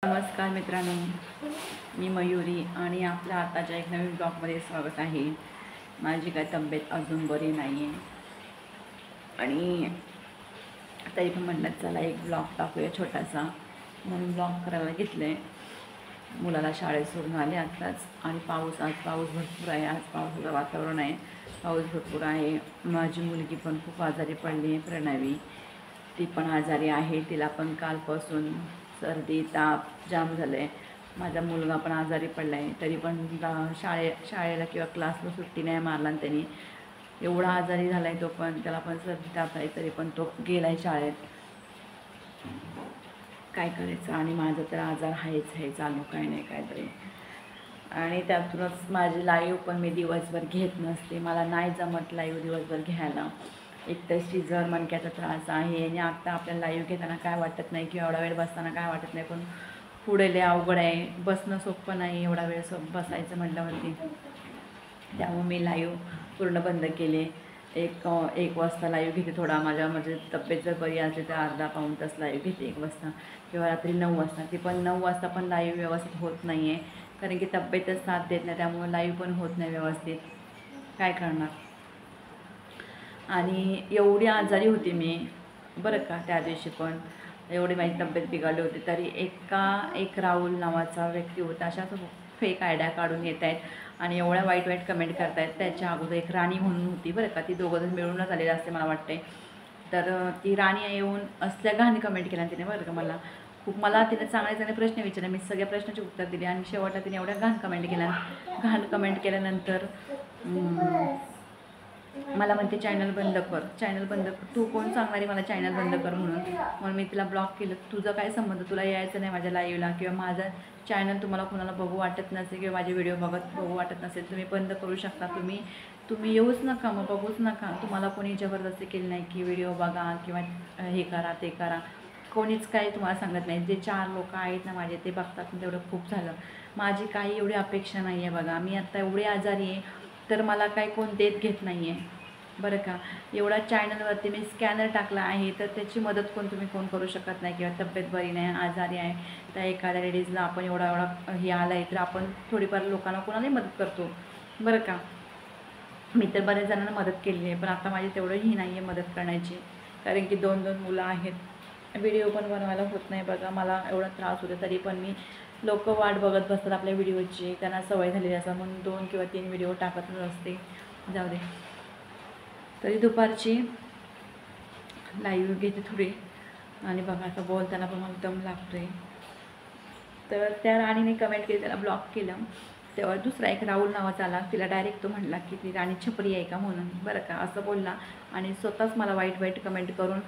नमस्कार मित्रांनो, मी मयुरी आणि आपल्या आताच्या एक नवीन ब्लॉगमध्ये स्वागत आहे। माझी काय तब्येत अजून बरी नाही आहे आणि तरी पण म्हटलं चला एक ब्लॉग टाकूया छोटासा, म्हणून ब्लॉग करायला घेतलं आहे। मुलाला शाळेत सोडून आले आत्ताच आणि आज पाऊस भरपूर आहे। आज पावसाचं वातावरण आहे, पाऊस भरपूर आहे। माझी मुलगी पण खूप आजारी पडली आहे, प्रणवी, ती पण आजारी आहे। तिला पण कालपासून सर्दी ताप जाम झालं आहे। माझा मुलगा पण आजारी पडला आहे, तरी पण शाळेला किंवा क्लासला सुट्टी नाही मारला त्यांनी। एवढा आजारी झाला आहे तो पण, त्याला पण सर्दी ताप आहे, तरी पण तो गेला आहे शाळेत। काय करायचं, आणि माझं तर आजार आहेच आहे चालू, काय नाही काहीतरी। आणि त्यातूनच माझी लाईव्ह पण मी दिवसभर घेत नसते, मला नाही जमत लाईव्ह दिवसभर घ्यायला। एक तर शिजर मणक्याचा त्रास आहे आणि आता आपल्याला लाईव्ह घेताना काय वाटत नाही किंवा एवढा वेळ बसताना काय वाटत नाही, पण पुढे लय अवघड आहे, बसणं सोपं नाही एवढा वेळ बसायचं म्हटल्यावरती। त्यामुळे मी लाईव्ह पूर्ण बंद केले। एक वाजता लाईव्ह घेते, थोडा म्हणजे तब्येत जर बरी असली तर अर्धा पाऊण तास लाईव्ह घेते 1 वाजता, किंवा रात्री 9 वाजता। ती पण 9 वाजता पण लाईव्ह व्यवस्थित होत नाही आहे, कारण की तब्येतच साथ देत नाही, त्यामुळे लाईव्ह पण होत नाही व्यवस्थित, काय करणार। आणि एवढी आजारी होती मी बरं का, त्या दिवशी पण एवढी माझी तब्येत बिघडली होती, तरी एक राहुल नावाचा व्यक्ती होता, अशाच फेक आयडिया काढून येत आहेत आणि एवढ्या वाईट वाईट कमेंट करतायत। त्याच्या अगोदर एक राणी म्हणून होती बरं का, ती दोघंजण मिळूनच आलेलं असते मला वाटते। तर ती राणी येऊन असल्या घाण कमेंट केल्या तिने बरं का, मला तिने चांगले प्रश्न विचारले, मी सगळ्या प्रश्नाचे उत्तर दिले आणि शेवटला तिने एवढ्या घाण कमेंट केल्यानंतर मला म्हणते चॅनल बंद कर, तू कोण सांगणारी मला चॅनल बंद कर म्हणून मी तिला ब्लॉक केलं। तुझं काय संबंध, तुला यायचं नाही माझ्या लाईव्हला, किंवा माझं चॅनल तुम्हाला कोणाला बघू वाटत नसेल किंवा माझे व्हिडिओ बघू वाटत नसेल, तुम्ही बंद करू शकता। तुम्ही येऊच नका, मग बघूच नका। तुम्हाला कोणी जबरदस्ती केली नाही की व्हिडिओ बघा किंवा हे करा ते करा, कोणीच काही तुम्हाला सांगत नाही। जे 4 लोक आहेत ना माझे, ते बघतात, तेवढं खूप झालं। माझी काही एवढी अपेक्षा नाही आहे बघा, मी आत्ता एवढी आजारी आहे तर मला काही कोण देत घेत नाही आहे बरं का। एवढा चॅनलवरती मी स्कॅनर टाकला आहे, तर त्याची मदत तुम्ही कोण करू शकत नाही, किंवा तब्येत बरी नाही आजारी आहे तर एखाद्या लेडीजला आपण एवढा हे आला आहे तर आपण थोडीफार लोकांना कोणालाही मदत करतो बरं का। मी तर बऱ्याच जणांना मदत केली आहे, पण आता माझी तेवढंही नाही आहे मदत करण्याची, कारण की 2 मुलं आहेत, व्हिडिओ पण बनवायला होत नाही बघा, मला एवढा त्रास होतो। तरी पण मी लोक वाट बघत बसतात आपल्या व्हिडिओची, त्यांना सवय झालेली असं, म्हणून 2 किंवा 3 व्हिडिओ टाकतच असते, जाऊ दे। तरी दुपारची लाईव्ह घेते थोडी, आणि बघा आता बोलताना पण मला दम लागतो आहे। तर त्या राणीने कमेंट केली, त्याला ब्लॉक केलं। तेव्हा दुसरा एक राहुल नावाचा आला, तिला डायरेक्ट तो म्हटला की ती राणी छपरी आहे का म्हणून बरं का, असं बोलला। आणि स्वतःच मला वाईट कमेंट करून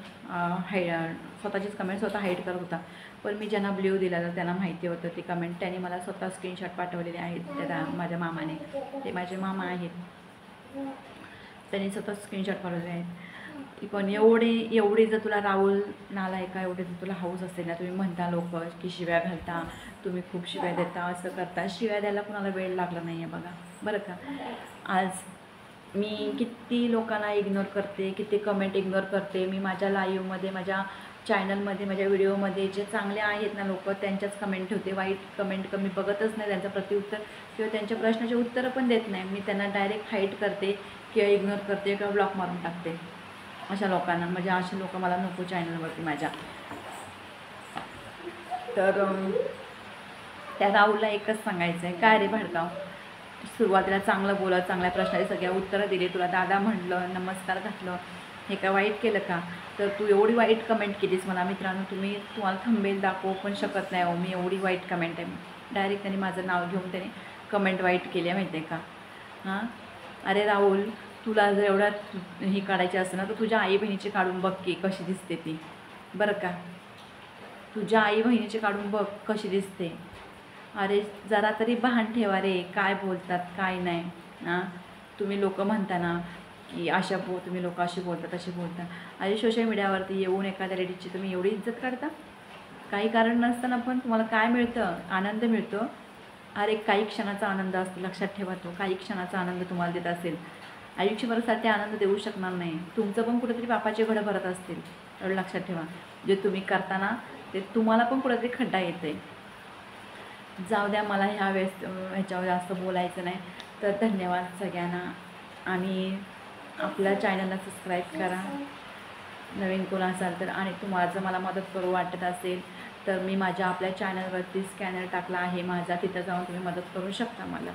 स्वतःचीच कमेंट स्वतः हाईड करत होता। पण मी ज्यांना ब्ल्यू दिला तर त्यांना माहिती होतं ती कमेंट, त्याने मला स्वतः स्क्रीनशॉट पाठवलेले आहेत, त्या माझ्या मामाने, ते माझे मामा आहेत, त्यांनी स्वतः स्क्रीनशॉट पाठवले आहेत। पण एवढे जर तुला राहुल नालायका, एवढे जर तुला हाऊस असेल ना, तुम्ही म्हणता लोक की शिव्या घालता, तुम्ही खूप शिव्या देता, असं करता, शिव्या द्यायला कुणाला वेळ लागला नाही आहे बघा बरं का। आज मी किती लोकांना इग्नोर करते, किती कमेंट इग्नोर करते। मी माझ्या लाईव्हमध्ये, माझ्या चॅनलमध्ये, माझ्या व्हिडिओमध्ये जे चांगले आहेत ना लोक, त्यांच्याच कमेंट ठेवते, वाईट कमेंट कमी बघतच नाही, त्यांचं प्रत्युत्तर किंवा त्यांच्या प्रश्नाचे उत्तरं पण देत नाही। मी त्यांना डायरेक्ट हाईट करते किंवा इग्नोर करते किंवा ब्लॉक मारून टाकते अशा लोकांना, म्हणजे असे लोक मला नको चॅनलवरती माझ्या। तर त्या राहुलला एकच सांगायचं आहे, काय रे भडकाव, सुरुवातीला चांगलं बोलत, चांगल्या प्रश्नाची सगळ्या उत्तरं दिली, तुला दादा म्हटलं, नमस्कार घातलं, हे काय वाईट केलं का? तर तू एवढी वाईट कमेंट केलीस मला। मित्रांनो, तुम्हाला थंबनेल दाखवू पण शकत नाही हो, मी एवढी वाईट कमेंट आहे। डायरेक्ट त्यांनी माझं नाव घेऊन त्याने कमेंट वाईट केली आहे, माहिती आहे का। हां, अरे राहुल, तुला जर एवढ्या ही काढायची असेल ना, तर तुझ्या आई बहिणीची काढून बघ की कशी दिसते ती बरं का, तुझ्या आई बहिणीची काढून बघ कशी दिसते। अरे जरा तरी भान ठेवा रे, काय बोलतात काय नाही। हां, तुम्ही लोक म्हणता ना की तुम्ही लोक अशी बोलतात तशी बोलता, अरे सोशल मीडियावरती येऊन एखाद्या लेडीजची तुम्ही एवढी इज्जत काढता, काही कारण नसताना पण तुम्हाला काय मिळतं, आनंद मिळतो। अरे काही क्षणाचा आनंद असतो, लक्षात ठेवा, तो काही क्षणाचा आनंद तुम्हाला देत असेल, आयुष्यभरासाठी आनंद देऊ शकणार नाही। तुमचं पण कुठेतरी पापाचे घडं भरत असतील, एवढं लक्षात ठेवा। जे तुम्ही करताना ते तुम्हाला पण कुठेतरी खड्डा येते, जाऊ द्या, मला ह्याच्यावर जास्त बोलायचं नाही. तर धन्यवाद सगळ्यांना. आणि आपल्या चॅनलला सबस्क्राईब करा नवीन कोण असाल तर. आणि तुम्हाला जर मला मदत करू वाटत असेल तर मी आपल्या चॅनलवरती स्कॅनर टाकला आहे माझा, तिथं जाऊन तुम्ही मदत करू शकता मला.